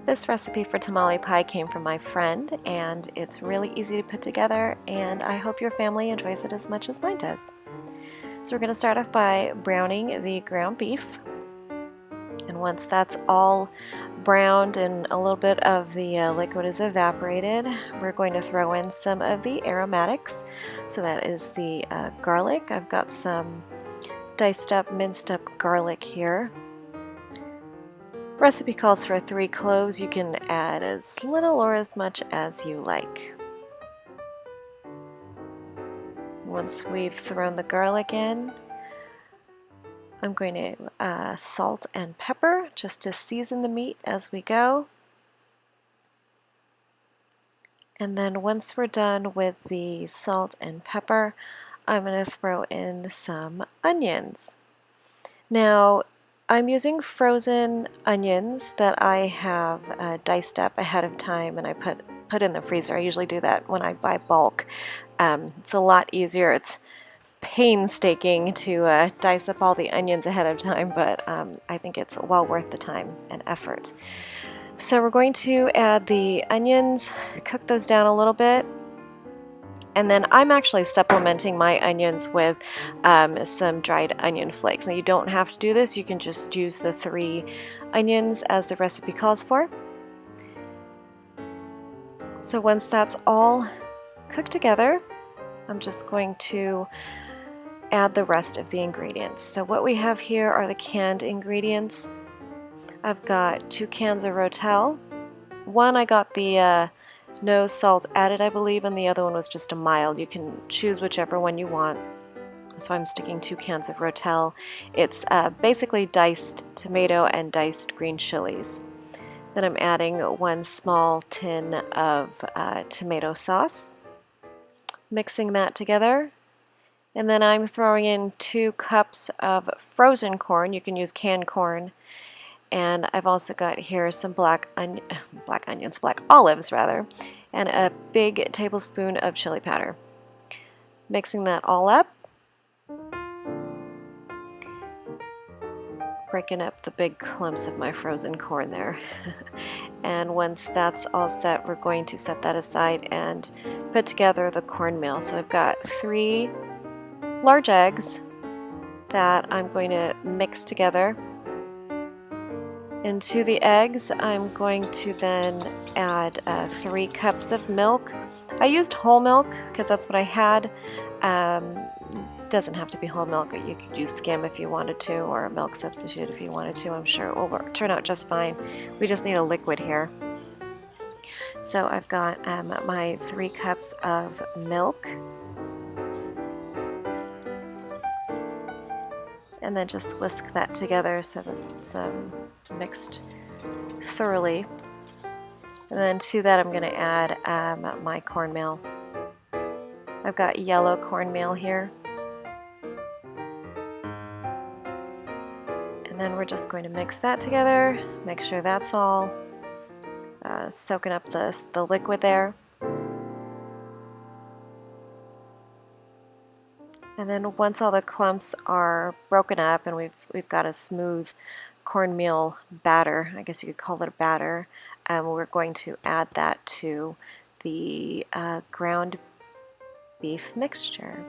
This recipe for tamale pie came from my friend, and it's really easy to put together, and I hope your family enjoys it as much as mine does. So we're going to start off by browning the ground beef, and once that's all browned and a little bit of the liquid is evaporated, we're going to throw in some of the aromatics. So that is the garlic. I've got some diced up, minced up garlic here. Recipe calls for 3 cloves. You can add as little or as much as you like. Once we've thrown the garlic in, I'm going to salt and pepper just to season the meat as we go. And then once we're done with the salt and pepper, I'm going to throw in some onions. Now, I'm using frozen onions that I have diced up ahead of time and I put in the freezer. I usually do that when I buy bulk. It's a lot easier. It's painstaking to dice up all the onions ahead of time, but I think it's well worth the time and effort. So we're going to add the onions, cook those down a little bit. And then I'm actually supplementing my onions with some dried onion flakes. Now you don't have to do this, you can just use the 3 onions as the recipe calls for. So once that's all cooked together, I'm just going to add the rest of the ingredients. So what we have here are the canned ingredients. I've got 2 cans of Rachelle. One I got the no salt added, I believe, and the other one was just a mild. You can choose whichever one you want. So I'm sticking 2 cans of Rachelle. It's basically diced tomato and diced green chilies. Then I'm adding 1 small tin of tomato sauce, mixing that together. And then I'm throwing in 2 cups of frozen corn. You can use canned corn. And I've also got here some black olives rather, and a big tablespoon of chili powder. Mixing that all up, breaking up the big clumps of my frozen corn there. And once that's all set, we're going to set that aside and put together the cornmeal. So I've got 3 large eggs that I'm going to mix together. Into the eggs, I'm going to then add 3 cups of milk. I used whole milk because that's what I had. Doesn't have to be whole milk. You could use skim if you wanted to, or a milk substitute if you wanted to. I'm sure it will turn out just fine. We just need a liquid here. So I've got my 3 cups of milk. And then just whisk that together so that it's mixed thoroughly. And then to that I'm going to add my cornmeal. I've got yellow cornmeal here. And then we're just going to mix that together, make sure that's all soaking up the liquid there. And then once all the clumps are broken up and we've got a smooth cornmeal batter, I guess you could call it a batter, we're going to add that to the ground beef mixture.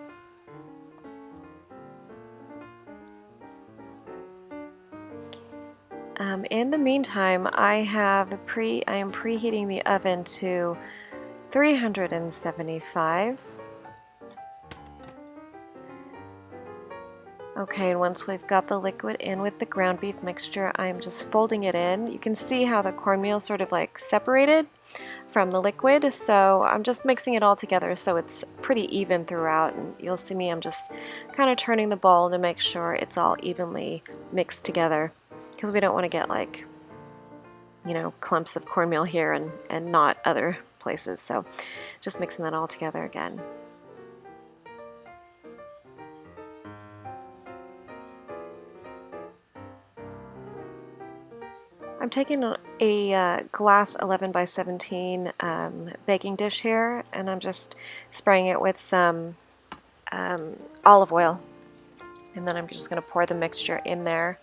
In the meantime, I am preheating the oven to 375. Okay, and once we've got the liquid in with the ground beef mixture, I'm just folding it in. You can see how the cornmeal sort of like separated from the liquid, so I'm just mixing it all together so it's pretty even throughout, and you'll see me, I'm just kind of turning the bowl to make sure it's all evenly mixed together, because we don't want to get like, you know, clumps of cornmeal here and not other places. So just mixing that all together again. I'm taking a glass 11 by 17 baking dish here, and I'm just spraying it with some olive oil, and then I'm just going to pour the mixture in there.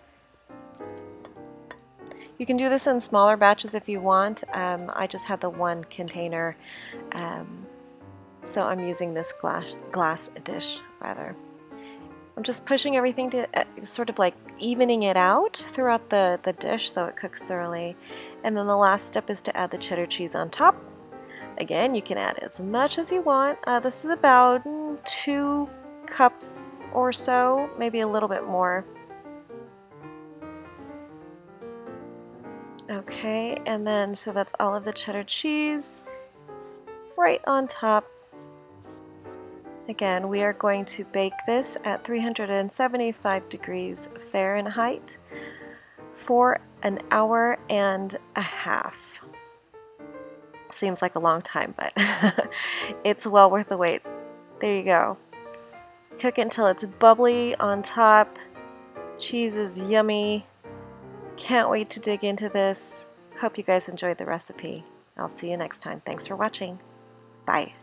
You can do this in smaller batches if you want. I just had the one container, so I'm using this glass dish rather. I'm just pushing everything to sort of like evening it out throughout the dish so it cooks thoroughly. And then the last step is to add the cheddar cheese on top. Again, you can add as much as you want. This is about 2 cups or so, maybe a little bit more. Okay, and then so that's all of the cheddar cheese right on top. Again, we are going to bake this at 375 degrees Fahrenheit for an hour and a half. Seems like a long time, but it's well worth the wait. There you go. Cook it until it's bubbly on top. Cheese is yummy. Can't wait to dig into this. Hope you guys enjoyed the recipe. I'll see you next time. Thanks for watching. Bye.